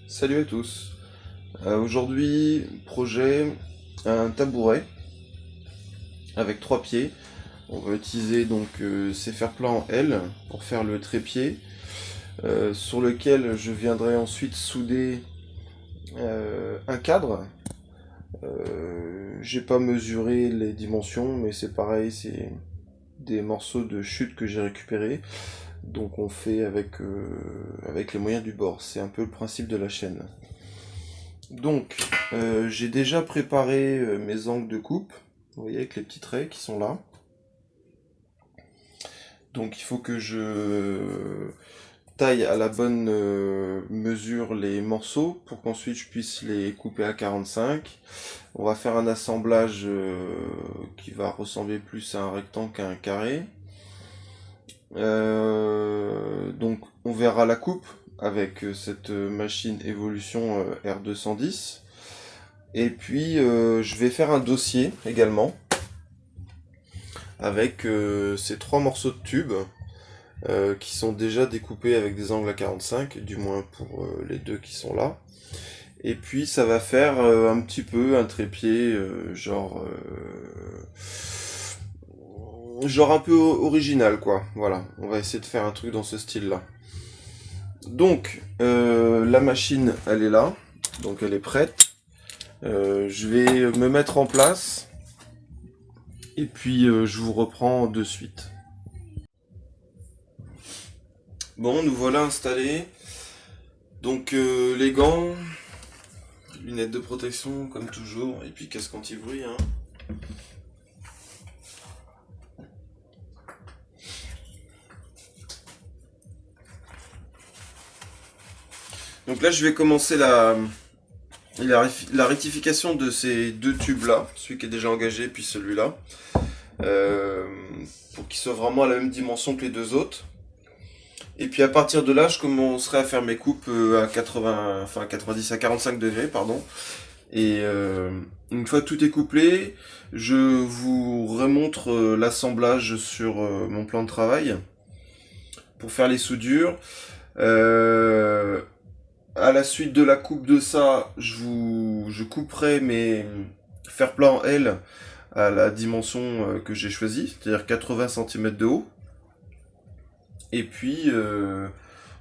Salut à tous. Aujourd'hui, projet, un tabouret avec 3 pieds. On va utiliser donc ces fers-plats en L pour faire le trépied, sur lequel je viendrai ensuite souder un cadre. J'ai pas mesuré les dimensions, mais c'est pareil, c'est des morceaux de chute que j'ai récupérés. Donc on fait avec les moyens du bord. C'est un peu le principe de la chaîne. Donc, j'ai déjà préparé mes angles de coupe, vous voyez, avec les petits traits qui sont là. Donc il faut que je taille à la bonne mesure les morceaux pour qu'ensuite je puisse les couper à 45. On va faire un assemblage qui va ressembler plus à un rectangle qu'à un carré. Donc on verra la coupe avec cette machine Evolution R210. Et puis je vais faire un dossier également avec ces 3 morceaux de tube qui sont déjà découpés avec des angles à 45, du moins pour les 2 qui sont là. Et puis ça va faire un petit peu un trépied genre un peu original quoi. Voilà, on va essayer de faire un truc dans ce style là. Donc la machine elle est là, donc elle est prête. Je vais me mettre en place et puis je vous reprends de suite. Bon, nous voilà installés. Donc les gants, lunettes de protection comme toujours, et puis casque anti-bruit. Hein. Donc là je vais commencer la rectification de ces 2 tubes là, celui qui est déjà engagé puis celui-là, pour qu'ils soient vraiment à la même dimension que les 2 autres. Et puis à partir de là, je commencerai à faire mes coupes à 90 à 45 degrés, pardon. Et une fois que tout est couplé, je vous remontre l'assemblage sur mon plan de travail pour faire les soudures. À la suite de la coupe de ça, je couperai mes fer-plats en L à la dimension que j'ai choisie, c'est-à-dire 80 cm de haut. Et puis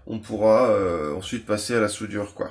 on pourra ensuite passer à la soudure quoi.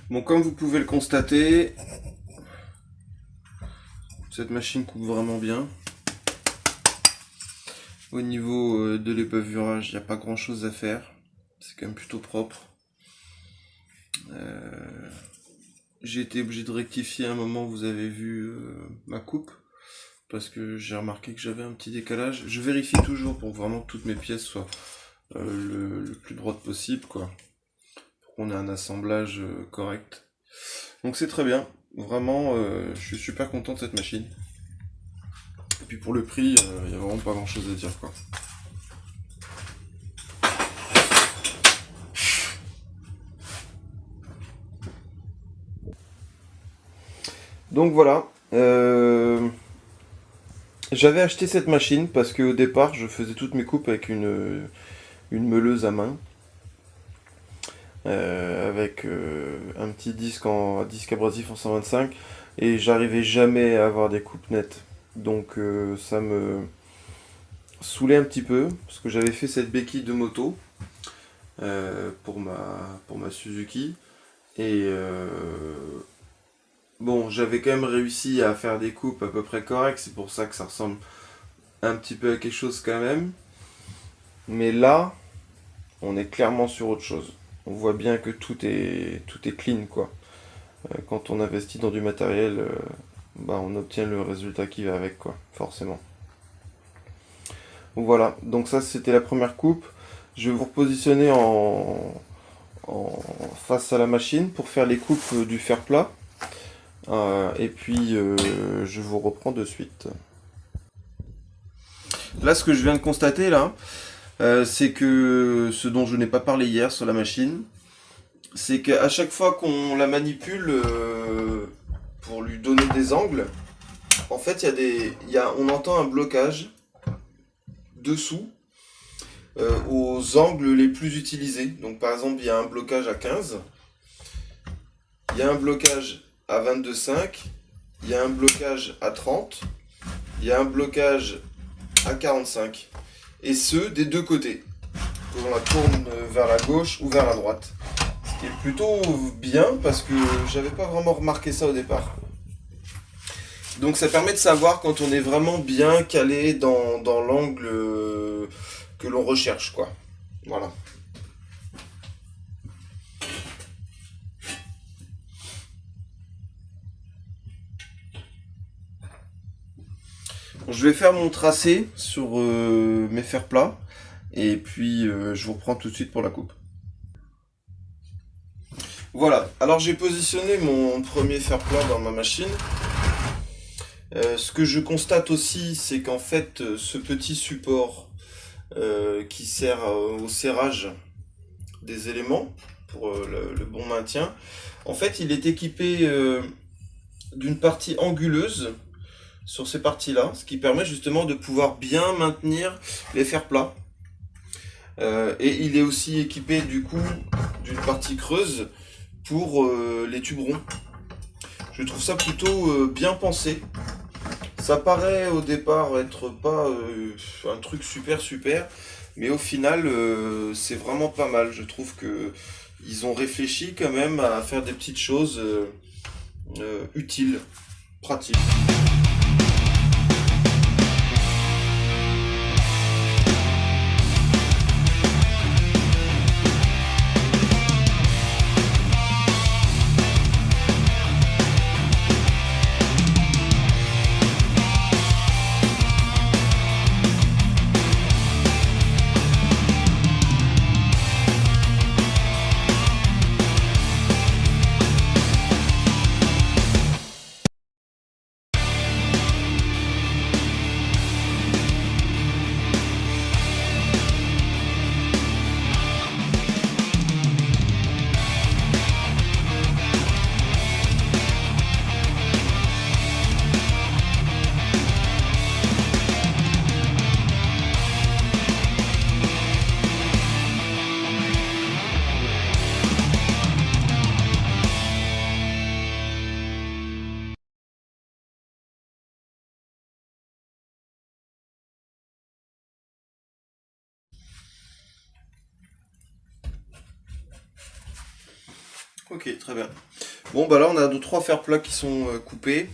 Bon, comme vous pouvez le constater, cette machine coupe vraiment bien. Au niveau de l'ébavurage, il n'y a pas grand chose à faire. C'est quand même plutôt propre. J'ai été obligé de rectifier à un moment, vous avez vu ma coupe, parce que j'ai remarqué que j'avais un petit décalage. Je vérifie toujours pour que vraiment toutes mes pièces soient le plus droites possible, quoi. Pour qu'on ait un assemblage correct. Donc c'est très bien. Vraiment, je suis super content de cette machine. Et puis pour le prix, il n'y a vraiment pas grand chose à dire, quoi. Donc voilà. J'avais acheté cette machine parce qu'au départ, je faisais toutes mes coupes avec une meuleuse à main. Avec un petit disque abrasif en 125. Et j'arrivais jamais à avoir des coupes nettes. Donc ça me saoulait un petit peu. Parce que j'avais fait cette béquille de moto pour ma Suzuki. Et bon, j'avais quand même réussi à faire des coupes à peu près correctes, c'est pour ça que ça ressemble un petit peu à quelque chose quand même. Mais là, on est clairement sur autre chose. On voit bien que tout est clean, quoi. Quand on investit dans du matériel, bah, on obtient le résultat qui va avec, quoi, forcément. Donc voilà, donc ça c'était la première coupe. Je vais vous repositionner face à la machine pour faire les coupes du fer plat. Et puis je vous reprends de suite. Là, ce que je viens de constater là, c'est que ce dont je n'ai pas parlé hier sur la machine, c'est qu'à chaque fois qu'on la manipule pour lui donner des angles, en fait, on entend un blocage dessous aux angles les plus utilisés. Donc par exemple, il y a un blocage à 15, il y a un blocage à 22,5, il y a un blocage à 30, il y a un blocage à 45. Et ce, des deux côtés. Que l'on la tourne vers la gauche ou vers la droite. Ce qui est plutôt bien parce que j'avais pas vraiment remarqué ça au départ. Donc ça permet de savoir quand on est vraiment bien calé dans l'angle que l'on recherche, quoi. Voilà. Je vais faire mon tracé sur mes fers plats et puis je vous reprends tout de suite pour la coupe. Voilà, alors j'ai positionné mon premier fer plat dans ma machine. Ce que je constate aussi, c'est qu'en fait ce petit support qui sert au serrage des éléments pour le bon maintien, en fait il est équipé d'une partie anguleuse sur ces parties-là, ce qui permet justement de pouvoir bien maintenir les fers plats. Et il est aussi équipé du coup d'une partie creuse pour les tuberons. Je trouve ça plutôt bien pensé. Ça paraît au départ être pas un truc super, mais au final c'est vraiment pas mal. Je trouve que ils ont réfléchi quand même à faire des petites choses utiles, pratiques. Ok, très bien. Bon, bah là, on a 2-3 fers plats qui sont coupés.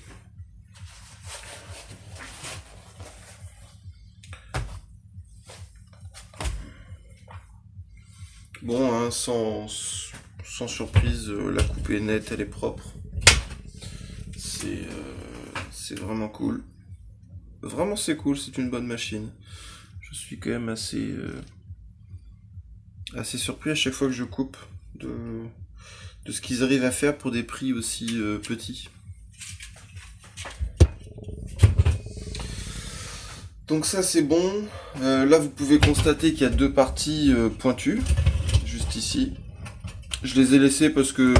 Bon, hein, sans surprise, la coupe est nette, elle est propre. C'est vraiment cool. Vraiment, c'est cool, c'est une bonne machine. Je suis quand même assez surpris à chaque fois que je coupe de ce qu'ils arrivent à faire pour des prix aussi petits. Donc ça c'est bon. Là vous pouvez constater qu'il y a 2 parties pointues, juste ici. Je les ai laissées parce que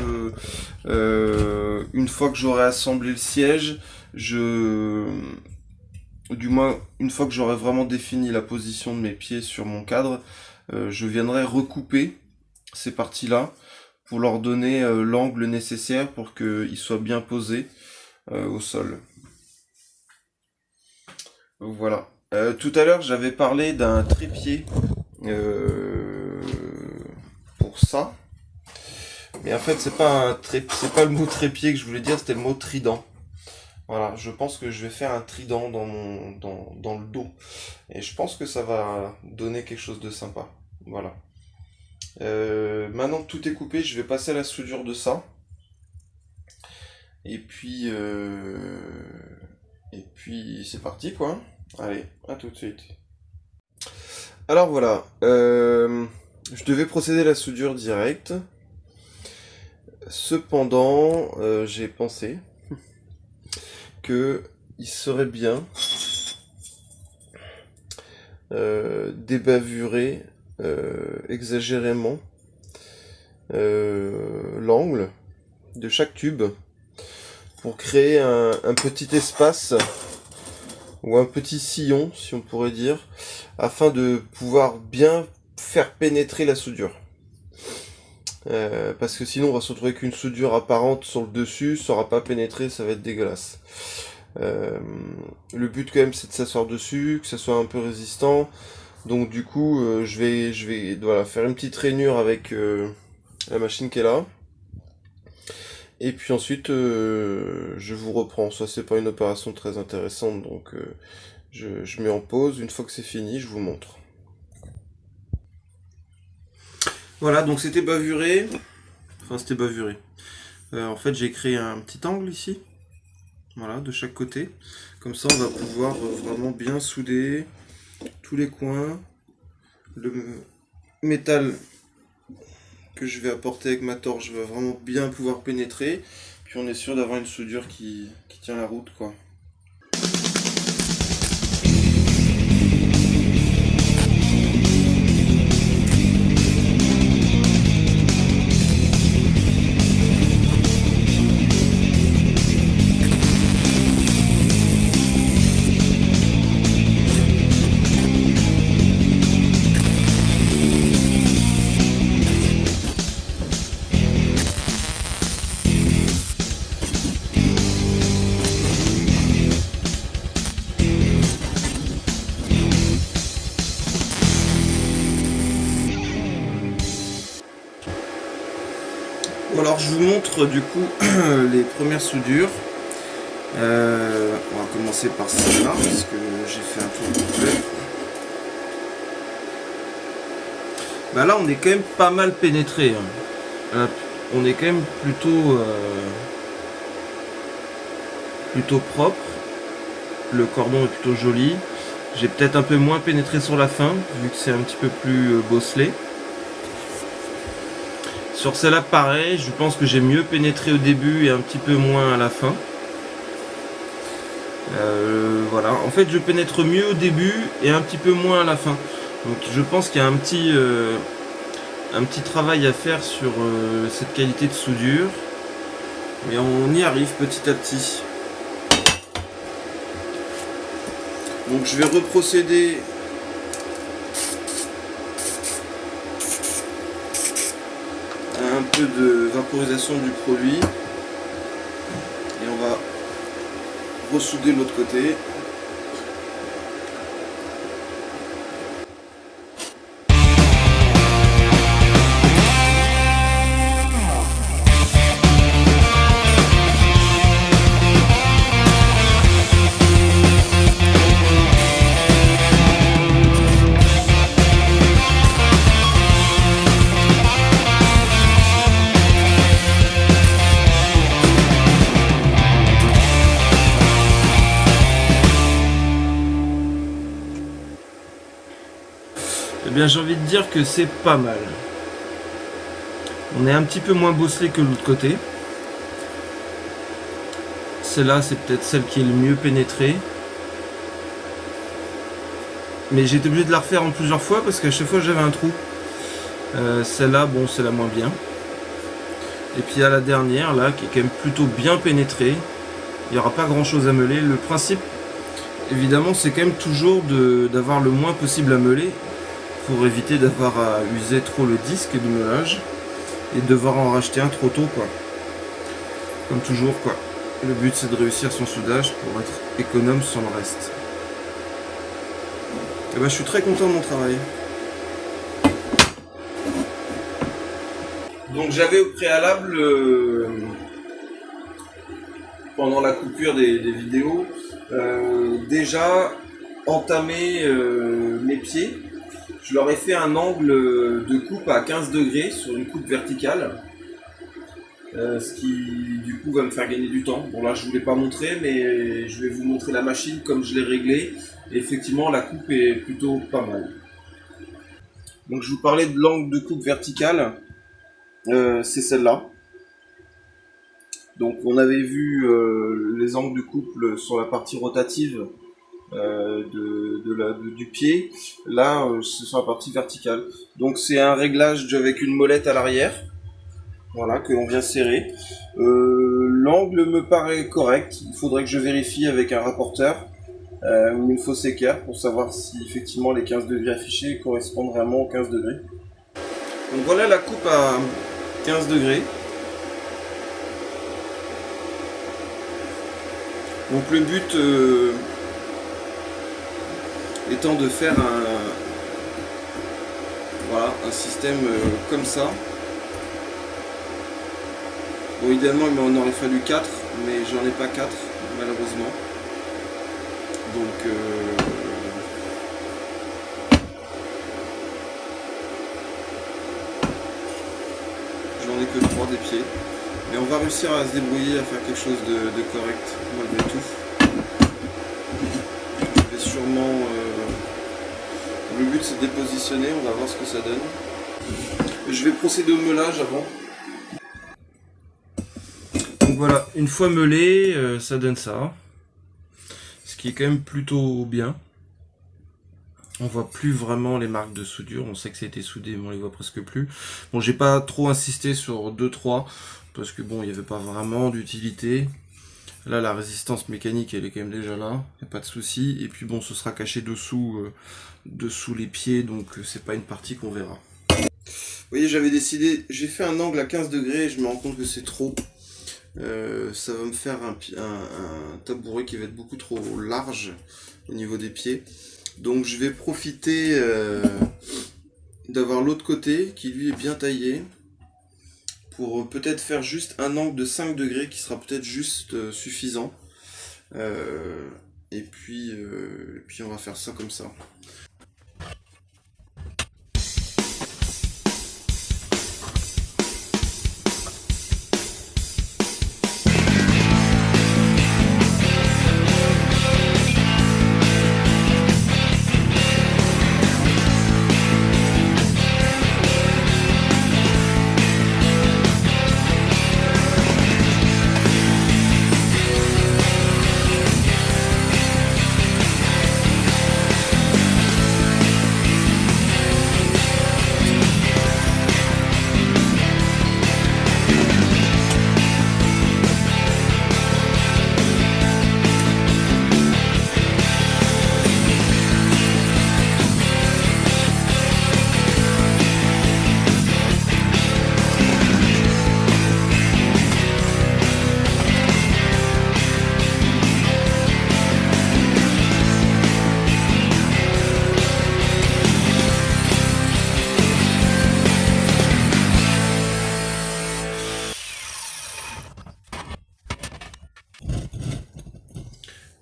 une fois que j'aurai assemblé le siège, du moins une fois que j'aurai vraiment défini la position de mes pieds sur mon cadre, je viendrai recouper ces parties-là pour leur donner l'angle nécessaire pour qu'ils soient bien posés au sol. Voilà. Tout à l'heure, j'avais parlé d'un trépied pour ça. Mais en fait, c'est pas le mot trépied que je voulais dire, c'était le mot trident. Voilà, je pense que je vais faire un trident dans le dos. Et je pense que ça va donner quelque chose de sympa. Voilà. Maintenant que tout est coupé, je vais passer à la soudure de ça. Et puis c'est parti quoi. Allez, à tout de suite. Alors voilà, je devais procéder à la soudure directe. Cependant, j'ai pensé que il serait bien débavurer exagérément l'angle de chaque tube pour créer un petit espace ou un petit sillon, si on pourrait dire, afin de pouvoir bien faire pénétrer la soudure. Parce que sinon on va se retrouver avec une soudure apparente sur le dessus, ça aura pas pénétré, ça va être dégueulasse. Le but quand même c'est de s'asseoir dessus, que ça soit un peu résistant. Donc du coup je vais voilà, faire une petite rainure avec la machine qui est là. Et puis ensuite je vous reprends. Ça c'est pas une opération très intéressante, donc je mets en pause. Une fois que c'est fini, je vous montre. Voilà, donc c'était bavuré. Enfin c'était bavuré. En fait j'ai créé un petit angle ici. Voilà, de chaque côté. Comme ça on va pouvoir vraiment bien souder tous les coins. Le métal que je vais apporter avec ma torche va vraiment bien pouvoir pénétrer. Puis on est sûr d'avoir une soudure qui tient la route quoi. Alors je vous montre du coup les premières soudures. On va commencer par celle-là parce que j'ai fait un tour complet. Bah là on est quand même pas mal pénétré. On est quand même plutôt propre. Le cordon est plutôt joli. J'ai peut-être un peu moins pénétré sur la fin vu que c'est un petit peu plus bosselé. Sur celle-là, pareil, je pense que j'ai mieux pénétré au début et un petit peu moins à la fin. Voilà, en fait je pénètre mieux au début et un petit peu moins à la fin. Donc je pense qu'il y a un petit travail à faire sur cette qualité de soudure. Mais on y arrive petit à petit. Donc je vais reprocéder un peu de vaporisation du produit et on va ressouder de l'autre côté. bien j'ai envie de dire que c'est pas mal. On est un petit peu moins bosselé que l'autre côté. Celle-là, c'est peut-être celle qui est le mieux pénétrée. Mais j'ai été obligé de la refaire en plusieurs fois parce qu'à chaque fois j'avais un trou. Celle-là, bon, c'est la moins bien. Et puis il y a la dernière là qui est quand même plutôt bien pénétrée. Il n'y aura pas grand chose à meuler. Le principe, évidemment, c'est quand même toujours d'avoir le moins possible à meuler pour éviter d'avoir à user trop le disque de meulage et de devoir en racheter un trop tôt, quoi. Comme toujours, quoi. Le but, c'est de réussir son soudage pour être économe sur le reste. Et ben, je suis très content de mon travail. Donc j'avais au préalable, pendant la coupure des vidéos, déjà entamé mes pieds. Je leur ai fait un angle de coupe à 15 degrés sur une coupe verticale. Ce qui du coup va me faire gagner du temps. Bon là je ne vous l'ai pas montré, mais je vais vous montrer la machine comme je l'ai réglée. Et effectivement la coupe est plutôt pas mal. Donc je vous parlais de l'angle de coupe verticale. C'est celle-là. Donc on avait vu les angles de couple sur la partie rotative du pied. Là c'est sur la partie verticale. Donc c'est un réglage avec une molette à l'arrière. Voilà, que l'on vient serrer. L'angle me paraît correct. Il faudrait que je vérifie avec un rapporteur ou une fausse équerre pour savoir si effectivement les 15 degrés affichés correspondent vraiment aux 15 degrés. Donc voilà la coupe à 15 degrés. Donc le but étant de faire un système comme ça. Bon, idéalement il m'en aurait fallu 4, mais j'en ai pas 4 malheureusement. Donc j'en ai que 3 des pieds. Mais on va réussir à se débrouiller, à faire quelque chose de correct malgré tout. Je vais sûrement... Le but c'est de dépositionner, on va voir ce que ça donne. Je vais procéder au meulage avant. Donc voilà, une fois meulé, ça donne ça. Ce qui est quand même plutôt bien. On voit plus vraiment les marques de soudure. On sait que ça a été soudé, mais on les voit presque plus. Bon, j'ai pas trop insisté sur 2-3 parce que bon, il n'y avait pas vraiment d'utilité. Là, la résistance mécanique, elle est quand même déjà là. Il n'y a pas de souci. Et puis bon, ce sera caché dessous les pieds, donc c'est pas une partie qu'on verra. Vous voyez, j'avais décidé, j'ai fait un angle à 15 degrés et je me rends compte que c'est trop. Ça va me faire un tabouret qui va être beaucoup trop large au niveau des pieds. Donc je vais profiter d'avoir l'autre côté qui lui est bien taillé pour peut-être faire juste un angle de 5 degrés qui sera peut-être juste suffisant. Et puis on va faire ça comme ça.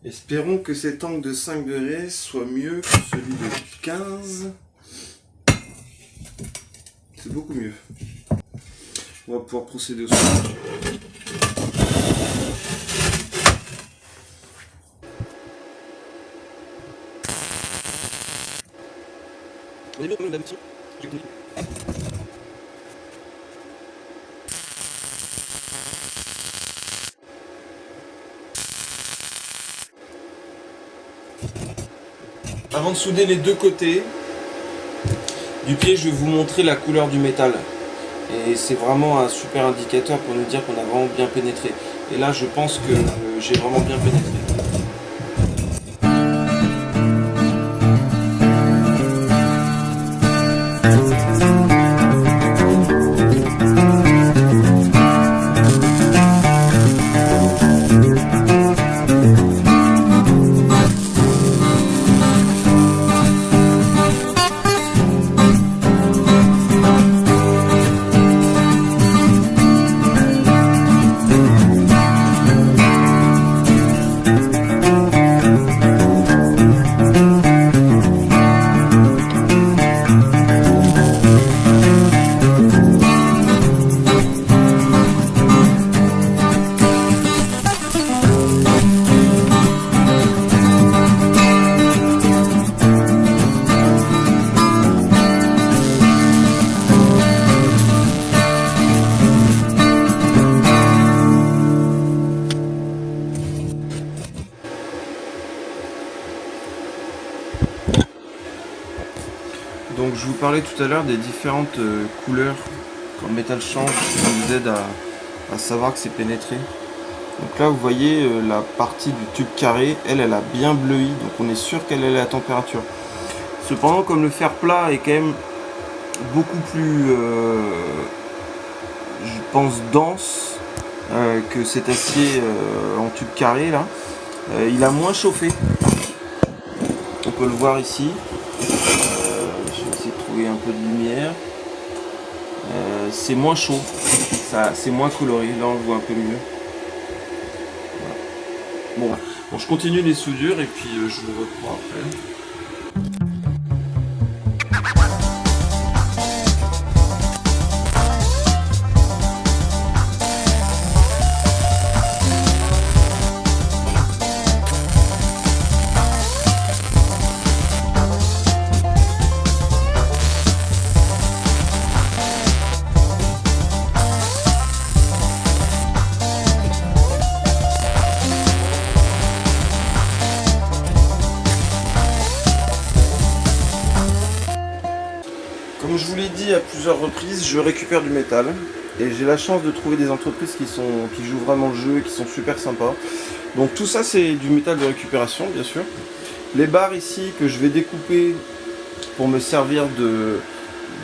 Espérons que cet angle de 5 degrés soit mieux que celui de 15. C'est beaucoup mieux. On va pouvoir procéder au soudage. Avant de souder les deux côtés du pied, je vais vous montrer la couleur du métal. Et c'est vraiment un super indicateur pour nous dire qu'on a vraiment bien pénétré. Et là, je pense que j'ai vraiment bien pénétré. Donc je vous parlais tout à l'heure des différentes couleurs quand le métal change, qui nous aident à savoir que c'est pénétré. Donc là vous voyez la partie du tube carré, elle a bien bleui, donc on est sûr qu'elle est à la température. Cependant comme le fer plat est quand même beaucoup plus, je pense, dense que cet acier en tube carré là, il a moins chauffé. On peut le voir ici. Un peu de lumière, c'est moins chaud, c'est moins coloré, là on le voit un peu mieux. Voilà. Bon, je continue les soudures et puis je vous reprends après. Comme je vous l'ai dit à plusieurs reprises, je récupère du métal et j'ai la chance de trouver des entreprises qui jouent vraiment le jeu et qui sont super sympas. Donc tout ça c'est du métal de récupération bien sûr. Les barres ici que je vais découper pour me servir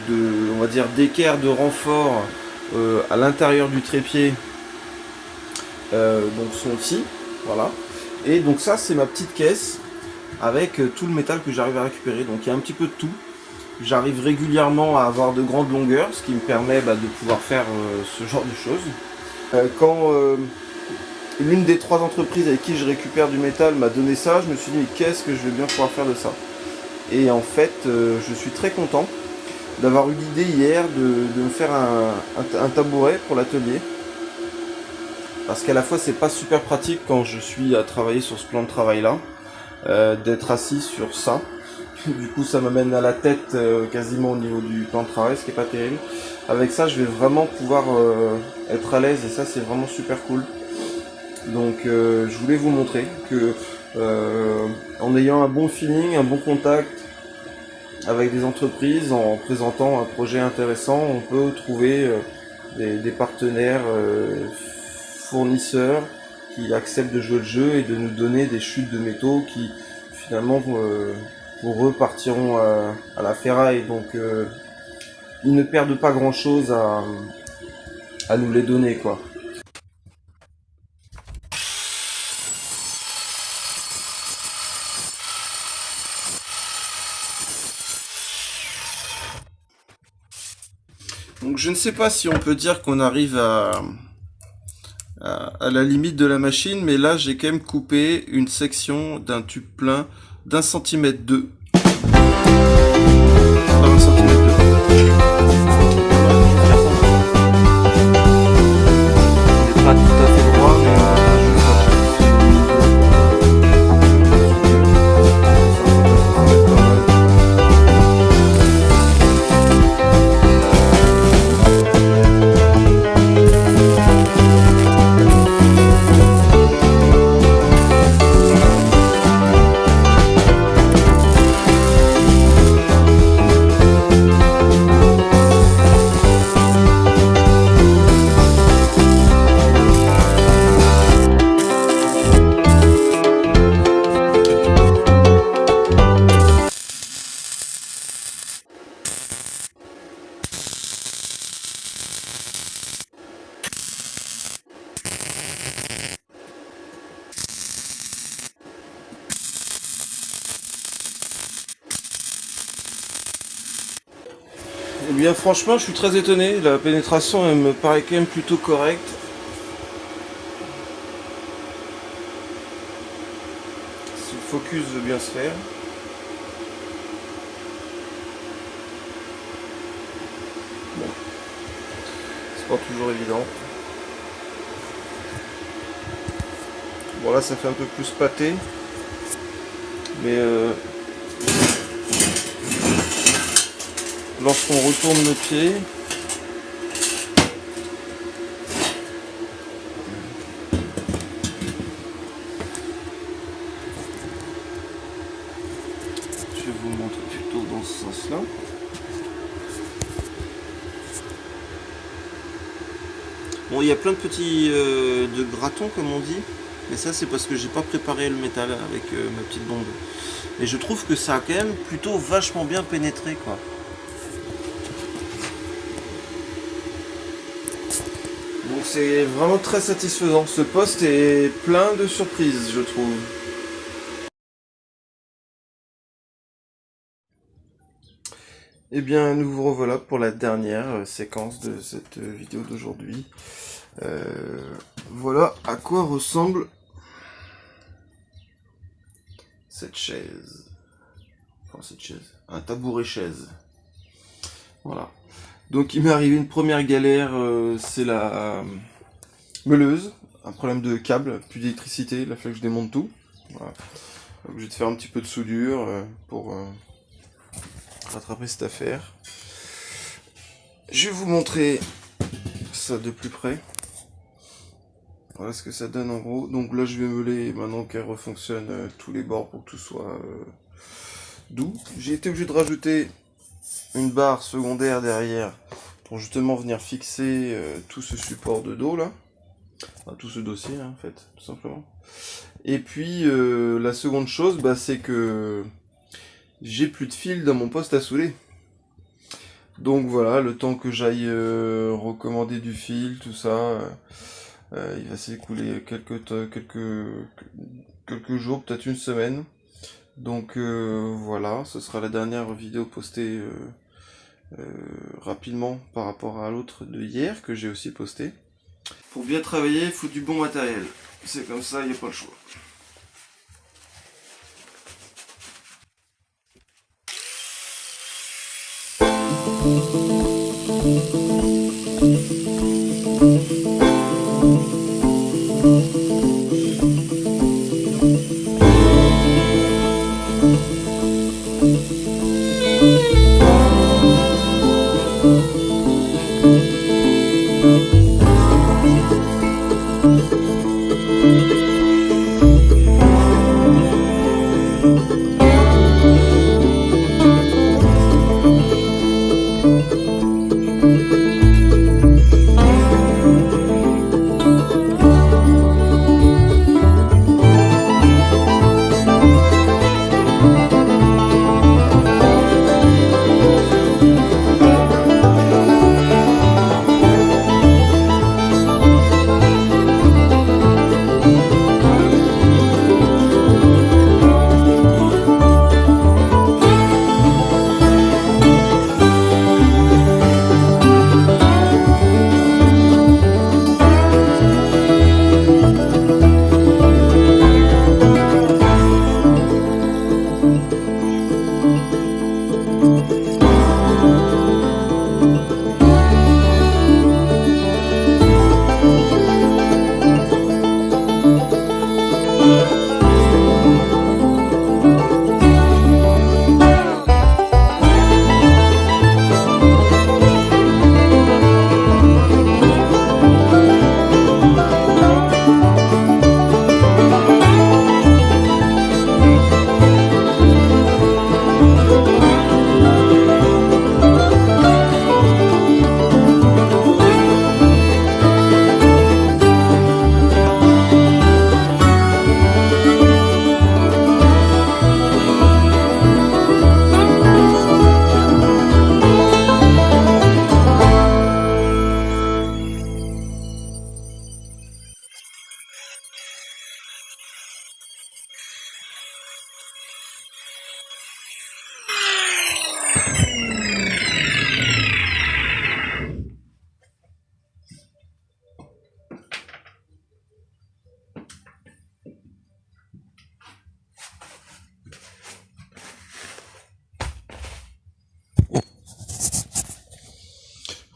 on va dire d'équerre de renfort à l'intérieur du trépied donc sont ici, voilà. Et donc ça c'est ma petite caisse avec tout le métal que j'arrive à récupérer. Donc il y a un petit peu de tout. J'arrive régulièrement à avoir de grandes longueurs, ce qui me permet de pouvoir faire ce genre de choses. Quand l'une des 3 entreprises avec qui je récupère du métal m'a donné ça, je me suis dit mais qu'est-ce que je vais bien pouvoir faire de ça. Et en fait, je suis très content d'avoir eu l'idée hier de me faire un tabouret pour l'atelier. Parce qu'à la fois c'est pas super pratique quand je suis à travailler sur ce plan de travail là, d'être assis sur ça. Du coup ça m'amène à la tête quasiment au niveau du plan de travail, ce qui est pas terrible. Avec ça je vais vraiment pouvoir être à l'aise et ça c'est vraiment super cool. Donc je voulais vous montrer que en ayant un bon feeling, un bon contact avec des entreprises, en présentant un projet intéressant, on peut trouver des partenaires fournisseurs qui acceptent de jouer le jeu et de nous donner des chutes de métaux qui finalement pour eux partiront à la ferraille. Donc ils ne perdent pas grand chose à nous les donner quoi. Donc je ne sais pas si on peut dire qu'on arrive à la limite de la machine, mais là j'ai quand même coupé une section d'un tube plein d'1 cm 2 par 1 cm 2. C'est pas tout à fait droit, mais je bien franchement je suis très étonné, la pénétration elle me paraît quand même plutôt correcte. Si le focus veut bien se faire. Bon. C'est pas toujours évident. Bon là ça fait un peu plus pâté. Mais lorsqu'on retourne le pied, je vais vous montrer plutôt dans ce sens-là. Bon, il y a plein de petits de gratons comme on dit, mais ça c'est parce que j'ai pas préparé le métal avec ma petite bombe. Et je trouve que ça a quand même plutôt vachement bien pénétré quoi. Donc c'est vraiment très satisfaisant. Ce poste est plein de surprises, je trouve. Eh bien, nous vous revoilà pour la dernière séquence de cette vidéo d'aujourd'hui. Voilà à quoi ressemble cette chaise. Enfin, cette chaise. Un tabouret chaise. Voilà. Donc, il m'est arrivé une première galère, c'est la meuleuse. Un problème de câble, plus d'électricité, il a fallu que je démonte tout. Voilà. Donc, je vais te faire un petit peu de soudure pour rattraper cette affaire. Je vais vous montrer ça de plus près. Voilà ce que ça donne en gros. Donc là je vais meuler maintenant qu'elle refonctionne tous les bords pour que tout soit doux. J'ai été obligé de rajouter une barre secondaire derrière pour justement venir fixer tout ce support de dos là. Enfin, tout ce dossier hein, en fait, tout simplement. Et puis la seconde chose, bah, c'est que j'ai plus de fil dans mon poste à souder. Donc voilà, le temps que j'aille recommander du fil, tout ça, il va s'écouler quelques jours, peut-être une semaine. Donc voilà, ce sera la dernière vidéo postée rapidement par rapport à l'autre de hier que j'ai aussi posté. Pour bien travailler, il faut du bon matériel. C'est comme ça, il n'y a pas le choix.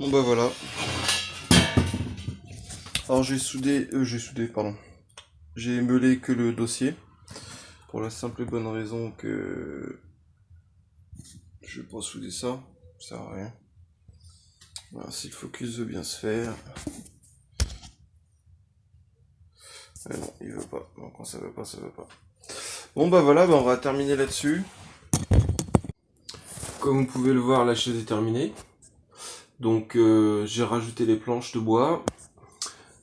Bon bah voilà. Alors pardon. J'ai meulé que le dossier. Pour la simple et bonne raison que je vais pas souder ça. Ça sert à rien. Voilà, si le focus veut bien se faire. Non, il veut pas. Donc quand ça veut pas, ça veut pas. Bon bah voilà, on va terminer là-dessus. Comme vous pouvez le voir, la chaise est terminée. Donc j'ai rajouté les planches de bois.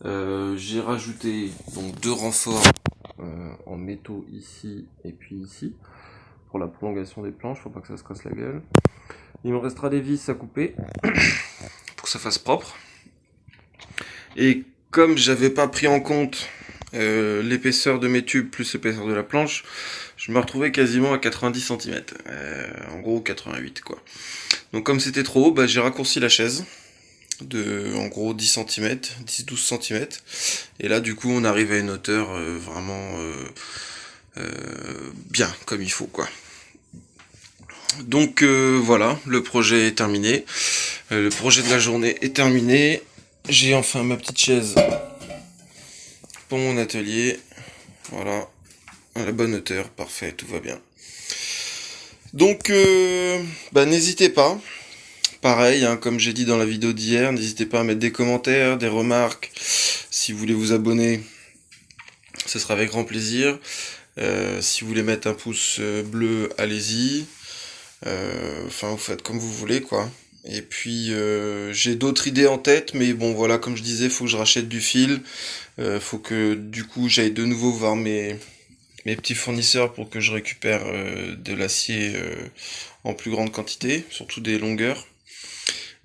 J'ai rajouté donc 2 renforts en métaux ici et puis ici pour la prolongation des planches, faut pas que ça se casse la gueule. Il me restera des vis à couper pour que ça fasse propre. Et comme j'avais pas pris en compte l'épaisseur de mes tubes plus l'épaisseur de la planche, je me retrouvais quasiment à 90 cm. En gros 88 quoi. Donc comme c'était trop haut, j'ai raccourci la chaise de en gros 10 cm, 10-12 cm. Et là du coup on arrive à une hauteur vraiment bien comme il faut quoi. Donc voilà, le projet est terminé. Le projet de la journée est terminé. J'ai enfin ma petite chaise pour mon atelier. Voilà, à la bonne hauteur, parfait, tout va bien. Donc n'hésitez pas. Pareil, comme j'ai dit dans la vidéo d'hier, n'hésitez pas à mettre des commentaires, des remarques. Si vous voulez vous abonner, ce sera avec grand plaisir. Si vous voulez mettre un pouce bleu, allez-y. Enfin, vous faites comme vous voulez, quoi. Et puis, j'ai d'autres idées en tête, mais bon, voilà, comme je disais, faut que je rachète du fil. Faut que, du coup, j'aille de nouveau voir mes petits fournisseurs pour que je récupère de l'acier en plus grande quantité, surtout des longueurs.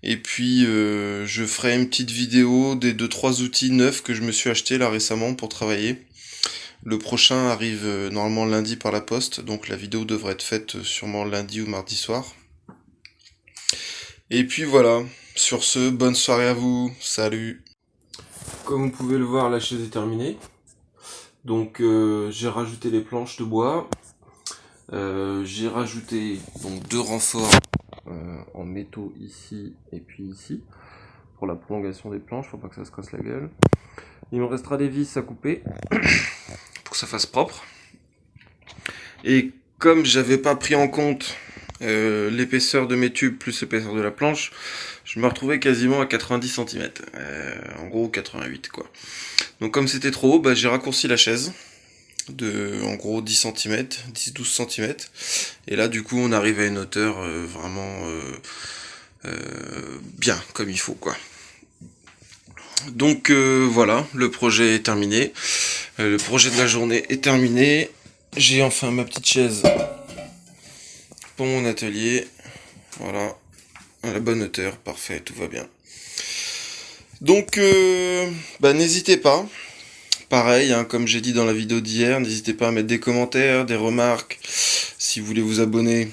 Et puis je ferai une petite vidéo des 2-3 outils neufs que je me suis acheté là récemment pour travailler. Le prochain arrive normalement lundi par la poste, donc la vidéo devrait être faite sûrement lundi ou mardi soir. Et puis voilà, sur ce, bonne soirée à vous, salut. Comme vous pouvez le voir, la chaise est terminée. Donc j'ai rajouté les planches de bois. J'ai rajouté donc 2 renforts en métaux ici et puis ici pour la prolongation des planches, faut pas que ça se casse la gueule. Il me restera des vis à couper pour que ça fasse propre. Et comme j'avais pas pris en compte l'épaisseur de mes tubes plus l'épaisseur de la planche, je me retrouvais quasiment à 90 cm. En gros 88 quoi. Donc comme c'était trop haut, j'ai raccourci la chaise de en gros 10 cm, 10-12 cm. Et là du coup on arrive à une hauteur vraiment bien comme il faut quoi. Donc voilà, le projet est terminé. Le projet de la journée est terminé. J'ai enfin ma petite chaise pour mon atelier. Voilà, à la bonne hauteur, parfait, tout va bien. Donc n'hésitez pas. Pareil, comme j'ai dit dans la vidéo d'hier, n'hésitez pas à mettre des commentaires, des remarques. Si vous voulez vous abonner,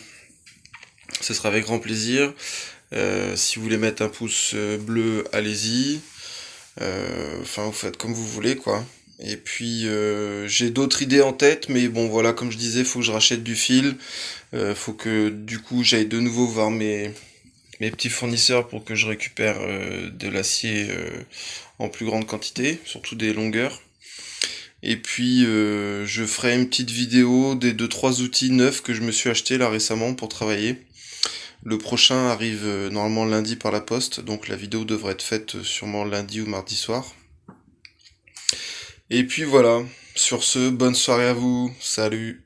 ce sera avec grand plaisir. Si vous voulez mettre un pouce bleu, allez-y. Enfin, vous faites comme vous voulez, quoi. Et puis, j'ai d'autres idées en tête, mais bon, voilà, comme je disais, faut que je rachète du fil. Faut que, du coup, j'aille de nouveau voir mes petits fournisseurs pour que je récupère de l'acier en plus grande quantité, surtout des longueurs. Et puis, je ferai une petite vidéo des 2-3 outils neufs que je me suis acheté là récemment pour travailler. Le prochain arrive normalement lundi par la poste, donc la vidéo devrait être faite sûrement lundi ou mardi soir. Et puis voilà, sur ce, bonne soirée à vous, salut.